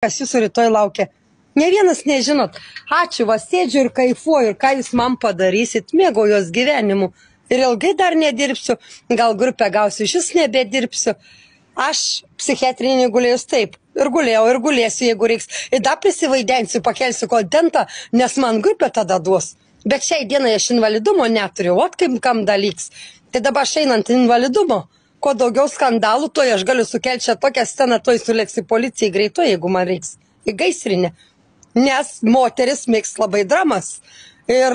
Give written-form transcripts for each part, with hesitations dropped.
Kas jūsų rytoj laukia? Ne vienas nežinot. Ačiū, va sėdžiu ir kaifuoju, ir ką jūs man padarysit, mėgaujos gyvenimu. Ir ilgai dar nedirbsiu, gal grupę gausiu, šis nebedirbsiu. Aš psichiatrinį gulėjus taip. Ir gulėjau, ir gulėsiu, jeigu reiks. Ir dar prisivaidensiu, pakelsiu kontentą, nes man grupė tada duos. Bet šiai dienai aš invalidumo neturiu, ot kaip kam dalyks. Tai dabar einant invalidumo, kuo daugiau skandalų, to aš galiu sukelti čia tokią sceną, to sulėksi policijai greito, jeigu man reiks. Į gaisrinę. Nes moteris mėgs labai dramas. Ir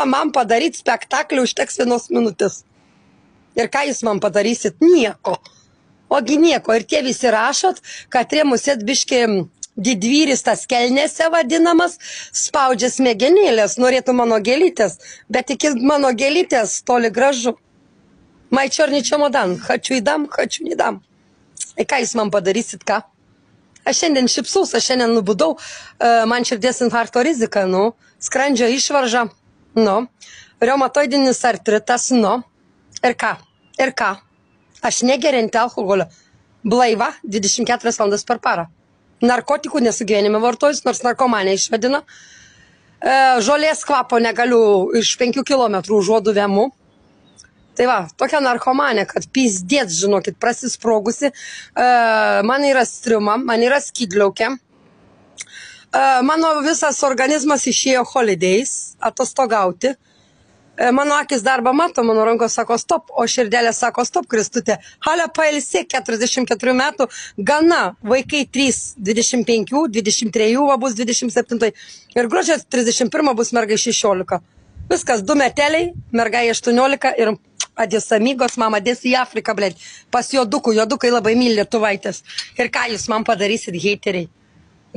man padaryti spektaklį užteks 1 minutės. Ir ką jūs man padarysit? Nieko. Ogi nieko. Ir tie visi rašot, kad rėmusit biški didvyris tas kelnėse vadinamas, spaudžia smegenėlės, norėtų mano gėlytės. Bet iki mano gėlytės toli gražu. Май черный чемодан. Хочу и дам, хочу не дам. И ką jūs man padarysit, ką? Aš šiandien šipsaus, aš šiandien nubudau, man širdies infarkto rizika, skrandžio išvarža, reumatoidinis artritas, ir ką? Ir ką? Aš negerianti alkoholio, blaiva 24 valandas per parą. Narkotikų nesu gyvenime vartojus, nors narkomanė išvadina. Žolės kvapo negaliu iš 5 kilometrų užuodų vėmų. Tai va, tokia narkomanė, kad pizdėt, žinokit, prasisprogusi. Man yra striuma, man yra skydliaukė. Mano visas organizmas išėjo holidays, atostogauti. Mano akis darbą mato, mano rankos sako stop, o širdelė sako stop, Kristutė. Halia pailsėk, 44 metų, gana, vaikai 3, 25, 23, va bus 27. Ir gruodžio 31 bus mergai 16. Viskas, 2 meteliai, mergai 18 ir adės amigos, mama, dės į Afriką, blėt, pas jodukų, jodukai labai myli lietuvaitės. Ir ką jūs man padarysit, heiteriai?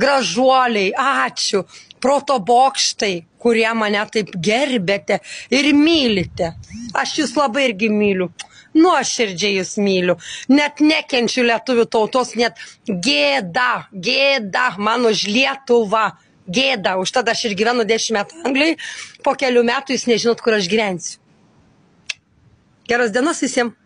Gražuoliai, ačiū, proto bokštai, kurie mane taip gerbėte ir mylite. Aš jūs labai irgi myliu, nuoširdžiai jūs myliu. Net nekenčiu lietuvių tautos, net gėda man už Lietuvą. Gėda, už tada aš ir gyvenu 10 metų Anglijai, po kelių metų jūs nežinot, kur aš gyvensiu. Geros dienos visiems.